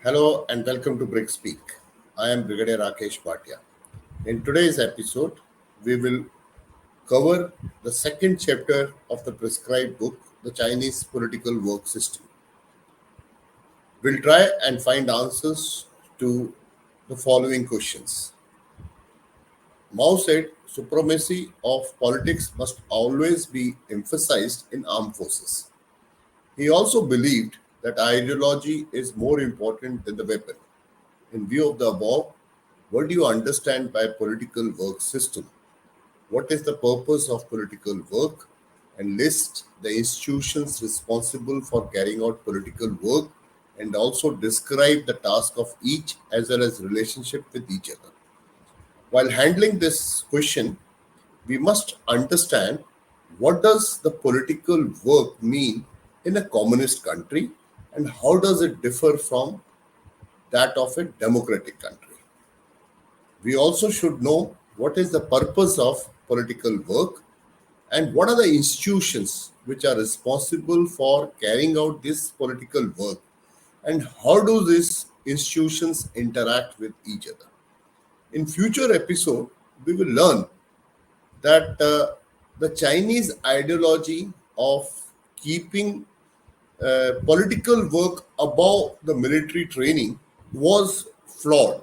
Hello and welcome to Brick Speak. I am Brigadier Rakesh Bhatia. In today's episode, we will cover the second chapter of the prescribed book, The Chinese Political Work System. We'll try and find answers to the following questions. Mao said supremacy of politics must always be emphasized in armed forces. He also believed that ideology is more important than the weapon. In view of the above, what do you understand by political work system? What is the purpose of political work? And list the institutions responsible for carrying out political work and also describe the task of each as well as relationship with each other. While handling this question, we must understand what does the political work mean in a communist country and how does it differ from that of a democratic country. We also should know what is the purpose of political work and what are the institutions which are responsible for carrying out this political work and how do these institutions interact with each other. In future episode, we will learn that the Chinese ideology of keeping political work above the military training was flawed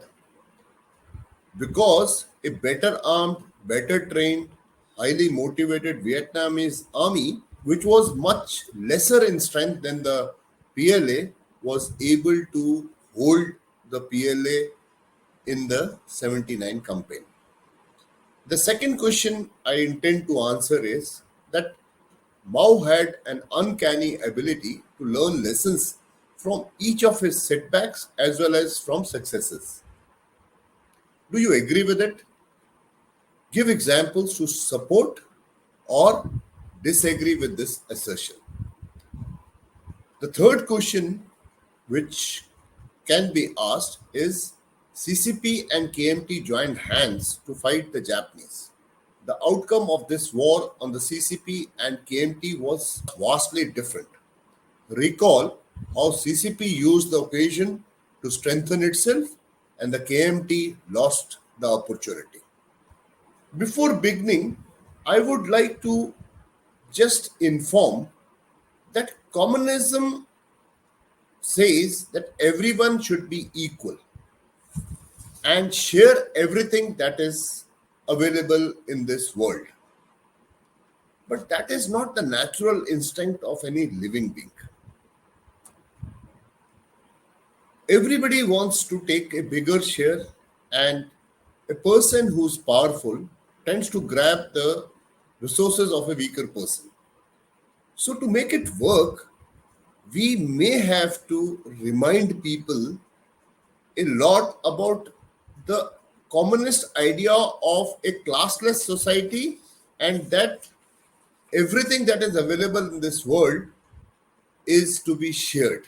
because a better armed, better trained, highly motivated Vietnamese army, which was much lesser in strength than the PLA, was able to hold the PLA in the 79 campaign. The second question I intend to answer is that Mao had an uncanny ability to learn lessons from each of his setbacks as well as from successes. Do you agree with it? Give examples to support or disagree with this assertion. The third question which can be asked is CCP and KMT joined hands to fight the Japanese. The outcome of this war on the CCP and KMT was vastly different. Recall how CCP used the occasion to strengthen itself and the KMT lost the opportunity. Before beginning, I would like to just inform that communism says that everyone should be equal and share everything that is available in this world. But that is not the natural instinct of any living being. Everybody wants to take a bigger share, and a person who's powerful tends to grab the resources of a weaker person. So, to make it work, we may have to remind people a lot about the communist idea of a classless society and that everything that is available in this world is to be shared.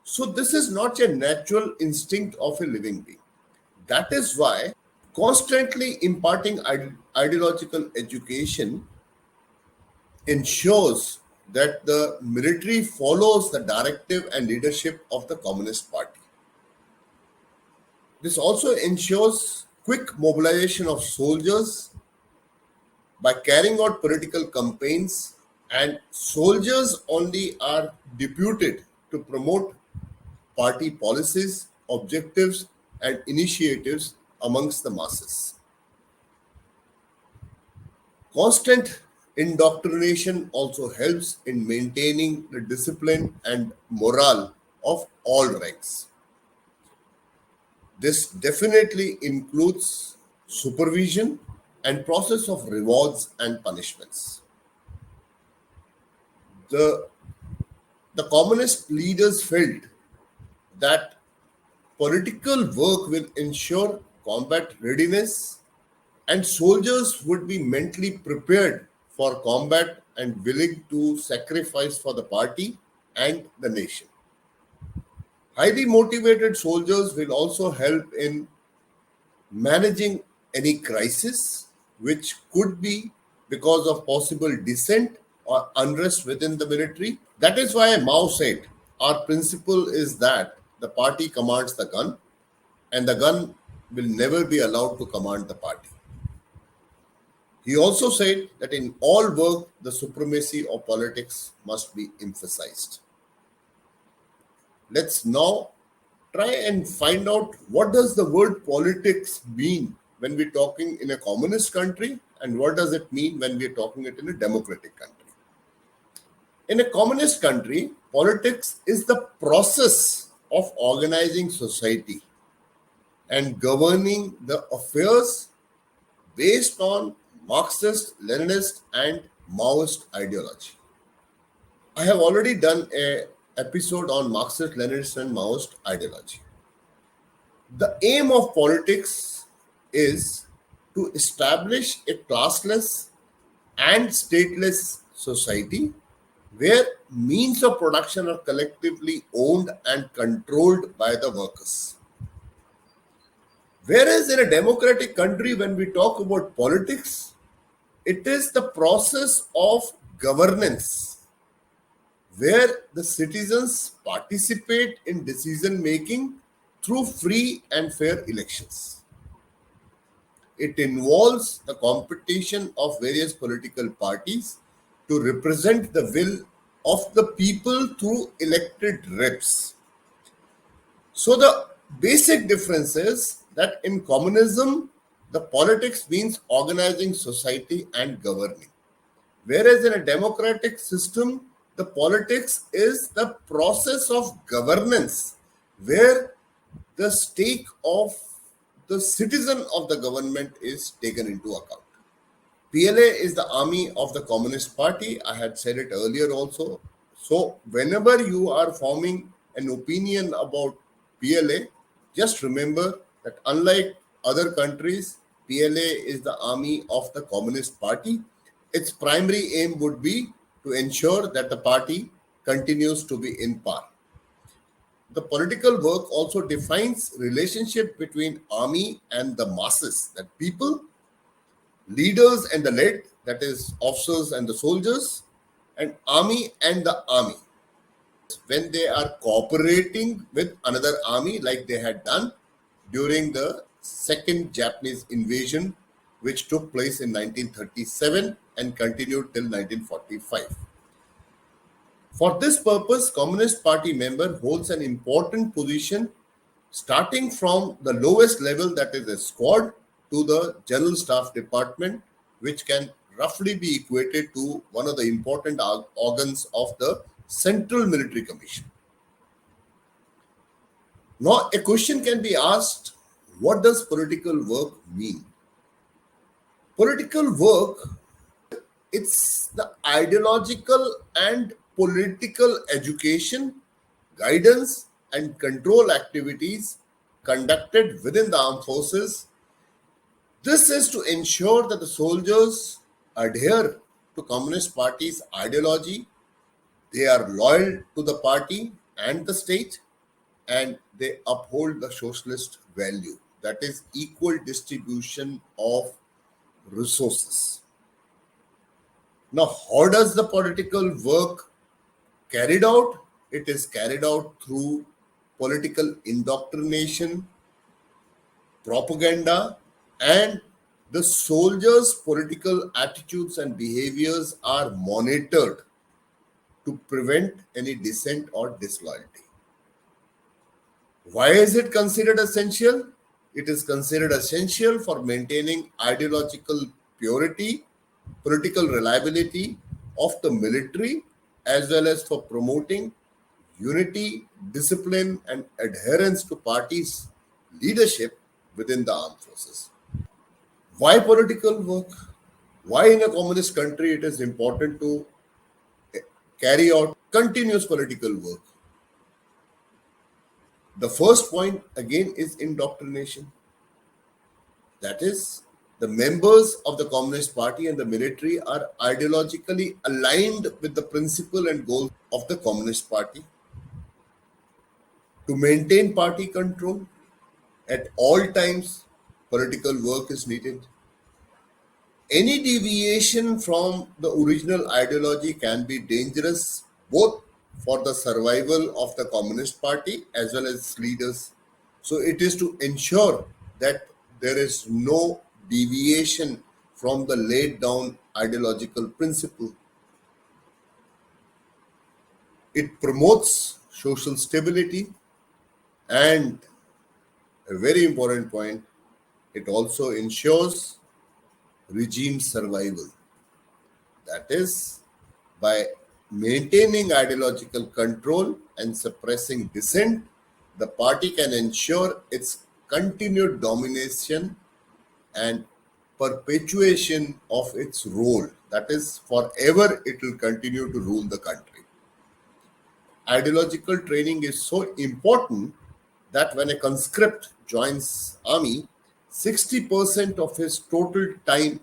So, this is not a natural instinct of a living being. That is why constantly imparting ideological education ensures that the military follows the directive and leadership of the Communist Party. This also ensures quick mobilization of soldiers by carrying out political campaigns, and soldiers only are deputed to promote party policies, objectives, and initiatives amongst the masses. Constant indoctrination also helps in maintaining the discipline and morale of all ranks. This definitely includes supervision and process of rewards and punishments. The, the communist leaders felt that political work will ensure combat readiness and soldiers would be mentally prepared for combat and willing to sacrifice for the party and the nation. Highly motivated soldiers will also help in managing any crisis, which could be because of possible dissent or unrest within the military. That is why Mao said, our principle is that the party commands the gun, and the gun will never be allowed to command the party. He also said that in all work, the supremacy of politics must be emphasized. Let's now try and find out what does the word politics mean when we're talking in a communist country, and what does it mean when we're talking it in a democratic country. In a communist country, politics is the process of organizing society and governing the affairs based on Marxist, Leninist, and Maoist ideology. I have already done a episode on Marxist, Leninist, and Maoist ideology. The aim of politics is to establish a classless and stateless society where means of production are collectively owned and controlled by the workers. Whereas in a democratic country, when we talk about politics, it is the process of governance where the citizens participate in decision making through free and fair elections. It involves the competition of various political parties to represent the will of the people through elected reps. So the basic difference is that in communism, the politics means organizing society and governing. Whereas in a democratic system, the politics is the process of governance where the stake of the citizen of the government is taken into account. PLA is the army of the Communist Party. I had said it earlier also. So, whenever you are forming an opinion about PLA, just remember that unlike other countries, PLA is the army of the Communist Party. Its primary aim would be to ensure that the party continues to be in power. The political work also defines relationship between army and the masses, that people, leaders and the led, that is officers and the soldiers, and army and the army. When they are cooperating with another army like they had done during the second Japanese invasion, which took place in 1937 and continued till 1945. For this purpose, Communist Party member holds an important position starting from the lowest level, that is a squad, to the General Staff Department, which can roughly be equated to one of the important organs of the Central Military Commission. Now, a question can be asked, what does political work mean? Political work, it's the ideological and political education, guidance, and control activities conducted within the armed forces. This is to ensure that the soldiers adhere to Communist Party's ideology, they are loyal to the party and the state, and they uphold the socialist value, that is equal distribution of resources. Now, how does the political work carried out? It is carried out through political indoctrination, propaganda, and the soldiers' political attitudes and behaviors are monitored to prevent any dissent or disloyalty. Why is it considered essential? It is considered essential for maintaining ideological purity, political reliability of the military, as well as for promoting unity, discipline, and adherence to party's leadership within the armed forces. Why political work? Why in a communist country it is important to carry out continuous political work? The first point again is indoctrination. That is, the members of the Communist Party and the military are ideologically aligned with the principle and goals of the Communist Party. To maintain party control, at all times, political work is needed. Any deviation from the original ideology can be dangerous both for the survival of the Communist Party as well as its leaders. So it is to ensure that there is no deviation from the laid down ideological principle. It promotes social stability and a very important point, it also ensures regime survival. That is, by maintaining ideological control and suppressing dissent, the party can ensure its continued domination and perpetuation of its role. That is, forever it will continue to rule the country. Ideological training is so important that when a conscript joins army, 60% of his total time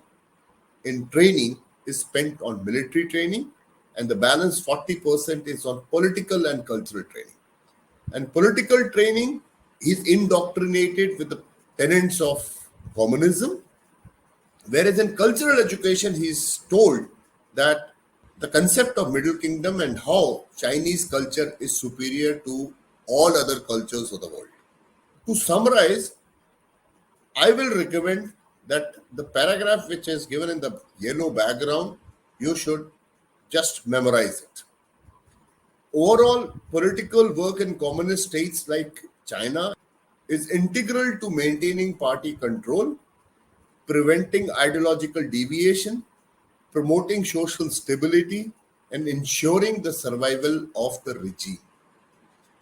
in training is spent on military training and the balance 40% is on political and cultural training. And political training is indoctrinated with the tenets of communism, whereas in cultural education he is told that the concept of middle kingdom and how Chinese culture is superior to all other cultures of the world. To summarize, I will recommend that the paragraph which is given in the yellow background, you should just memorize it. Overall, political work in communist states like China is integral to maintaining party control, preventing ideological deviation, promoting social stability, and ensuring the survival of the regime.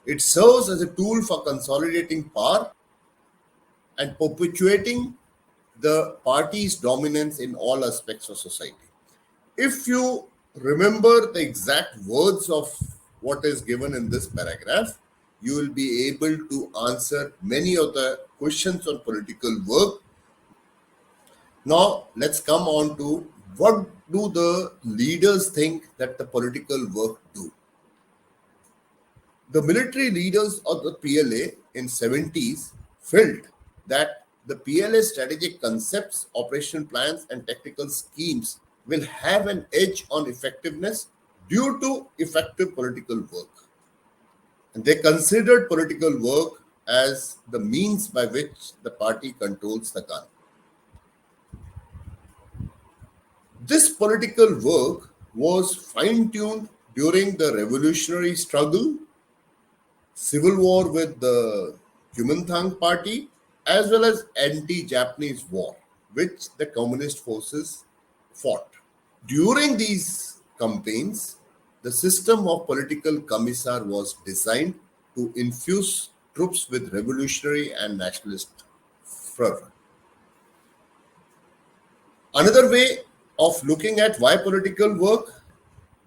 It serves as a tool for consolidating power and perpetuating the party's dominance in all aspects of society. If you remember the exact words of what is given in this paragraph, you will be able to answer many of the questions on political work. Now, let's come on to what do the leaders think that the political work do. The military leaders of the PLA in 70s felt that the PLA strategic concepts, operational plans and tactical schemes will have an edge on effectiveness due to effective political work. And they considered political work as the means by which the party controls the gun. This political work was fine-tuned during the revolutionary struggle, civil war with the Kuomintang party, as well as anti-Japanese war, which the communist forces fought. During these campaigns, the system of political commissar was designed to infuse troops with revolutionary and nationalist fervor. Another way of looking at why political work,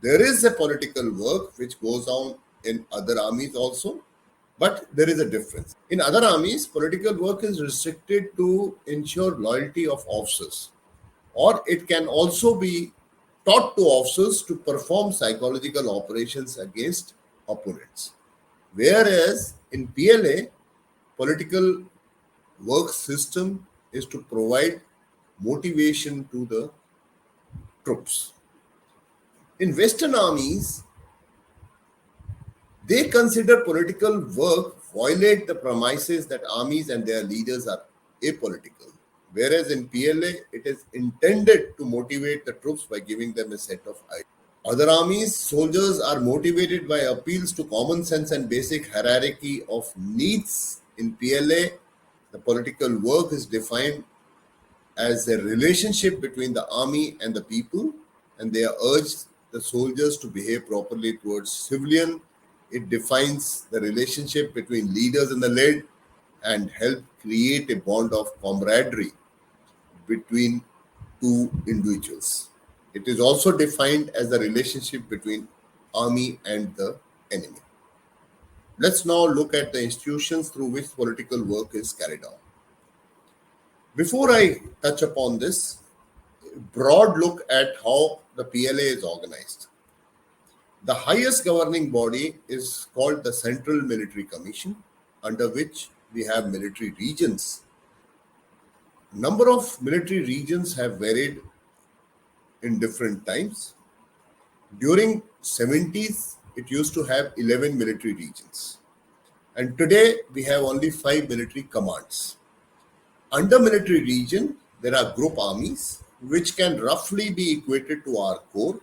there is a political work which goes on in other armies also, but there is a difference. In other armies, political work is restricted to ensure loyalty of officers, or it can also be taught to officers to perform psychological operations against opponents. Whereas in PLA, political work system is to provide motivation to the troops. In Western armies, they consider political work violate the premises that armies and their leaders are apolitical. Whereas in PLA, it is intended to motivate the troops by giving them a set of ideas. Other armies, soldiers are motivated by appeals to common sense and basic hierarchy of needs. In PLA, the political work is defined as a relationship between the army and the people, and they urge the soldiers to behave properly towards civilian. It defines the relationship between leaders and the led and help create a bond of camaraderie between two individuals. It is also defined as the relationship between army and the enemy. Let's now look at the institutions through which political work is carried out. Before I touch upon this, broad look at how the PLA is organized. The highest governing body is called the Central Military Commission, under which we have military regions. Number of military regions have varied in different times. During 70s, it used to have 11 military regions. And today, we have only 5 military commands. Under military region, there are group armies, which can roughly be equated to our corps,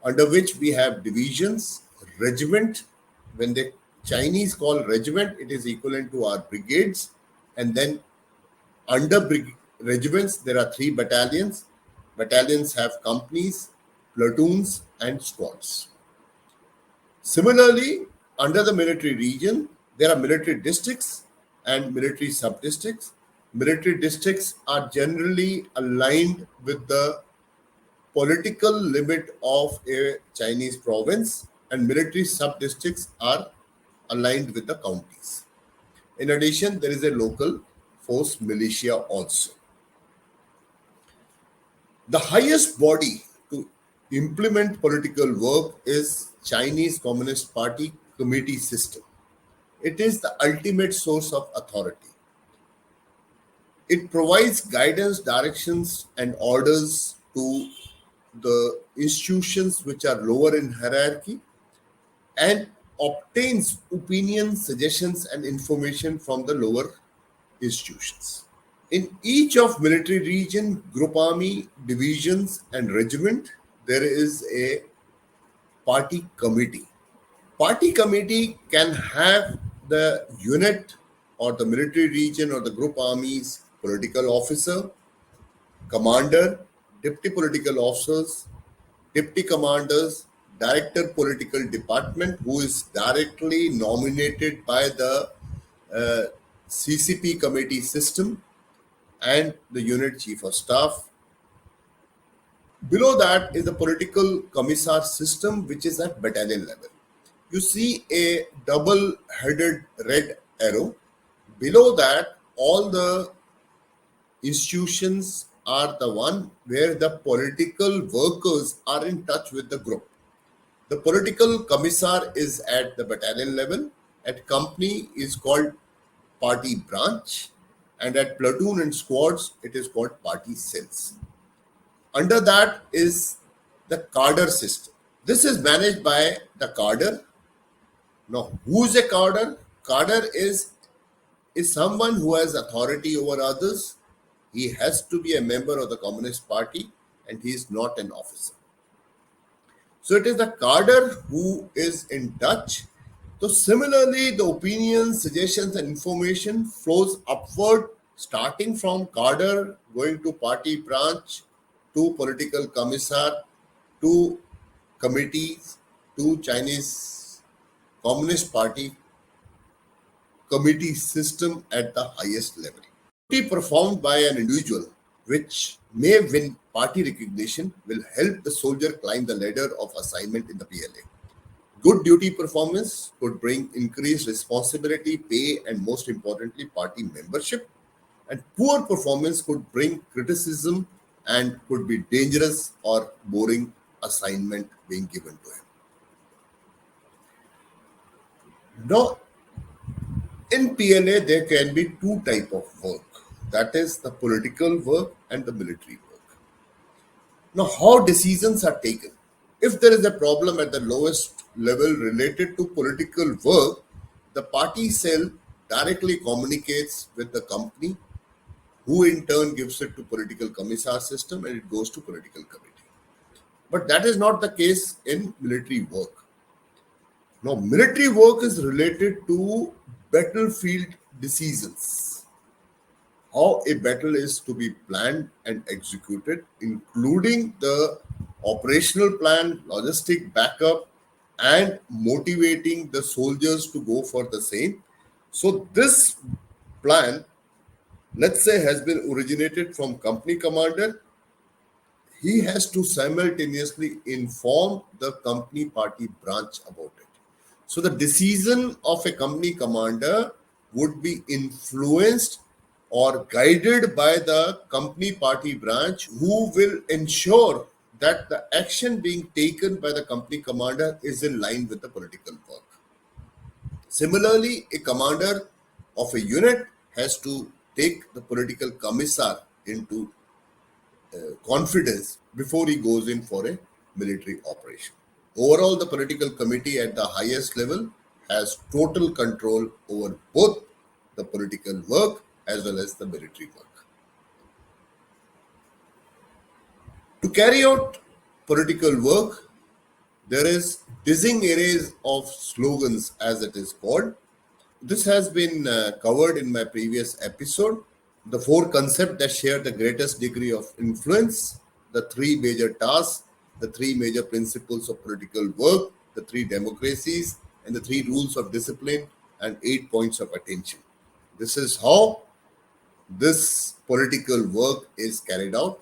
under which we have divisions, regiment. When the Chinese call regiment, it is equivalent to our brigades. And then under regiments, there are 3 battalions. Battalions have companies, platoons, and squads. Similarly, under the military region, there are military districts and military sub-districts. Military districts are generally aligned with the political limit of a Chinese province, and military sub-districts are aligned with the counties. In addition, there is a local force militia also. The highest body to implement political work is Chinese Communist Party committee system. It is the ultimate source of authority. It provides guidance, directions, and orders to the institutions which are lower in hierarchy and obtains opinions, suggestions, and information from the lower institutions. In each of military region, group army, divisions, and regiment, there is a party committee. Party committee can have the unit or the military region or the group army's political officer, commander, deputy political officers, deputy commanders, director political department who is directly nominated by the uh, CCP committee system, and the unit chief of staff. Below that is the political commissar system, which is at battalion level. You see a double headed red arrow. Below that, all the institutions are the one where the political workers are in touch with the group. The political commissar is at the battalion level, at company is called party branch, and at platoon and squads it is called party cells. Under that is the cadre system. This is managed by the cadre. Now, who is a cadre? Cadre is someone who has authority over others. He has to be a member of the Communist Party and he is not an officer. So it is the cadre who is in touch. So similarly, the opinions, suggestions, and information flows upward, starting from cadre, going to party branch, to political commissar, to committees, to Chinese Communist Party committee system at the highest level. Duty performed by an individual, which may win party recognition, will help the soldier climb the ladder of assignment in the PLA. Good duty performance could bring increased responsibility, pay, and most importantly, party membership. And poor performance could bring criticism and could be dangerous or boring assignment being given to him. Now, in PLA, there can be 2 types of work. That is the political work and the military work. Now, how decisions are taken? If there is a problem at the lowest level related to political work, the party cell directly communicates with the company, who in turn gives it to political commissar system and it goes to political committee. But that is not the case in military work. Now, military work is related to battlefield decisions. How a battle is to be planned and executed, including the operational plan, logistic backup, and motivating the soldiers to go for the same. So, this plan, let's say, has been originated from company commander. He has to simultaneously inform the company party branch about it. So the decision of a company commander would be influenced or guided by the company party branch, who will ensure that the action being taken by the company commander is in line with the political work. Similarly, a commander of a unit has to take the political commissar into confidence before he goes in for a military operation. Overall, the political committee at the highest level has total control over both the political work as well as the military work. To carry out political work, there is dizzying arrays of slogans, as it is called. This has been covered in my previous episode. The four concepts that share the greatest degree of influence, the three major tasks, the three major principles of political work, the three democracies, and the three rules of discipline, and 8 points of attention. This is how this political work is carried out.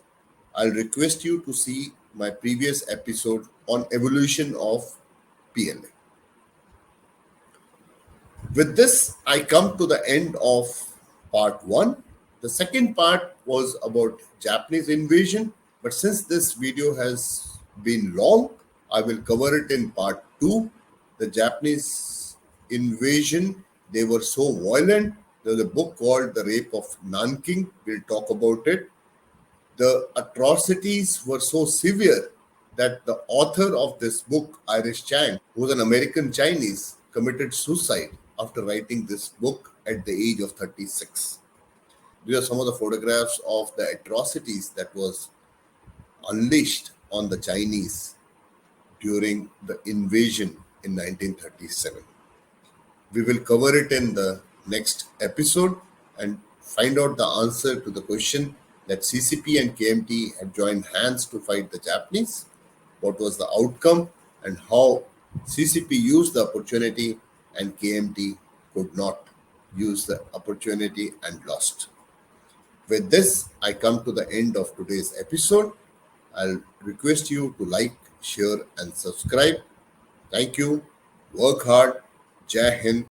I'll request you to see my previous episode on evolution of PLA. With this, I come to the end of part one. The second part was about Japanese invasion, but since this video has been long, I will cover it in part two. The Japanese invasion, they were so violent. There's a book called The Rape of Nanking. We'll talk about it. The atrocities were so severe that the author of this book, Iris Chang, who was an American Chinese, committed suicide after writing this book at the age of 36. These are some of the photographs of the atrocities that was unleashed on the Chinese during the invasion in 1937. We will cover it in the next episode and find out the answer to the question that CCP and KMT had joined hands to fight the Japanese, what was the outcome, and how CCP used the opportunity and KMT could not use the opportunity and lost. With this, I come to the end of today's episode. I'll request you to like, share, and subscribe. Thank you. Work hard. Jai Hind.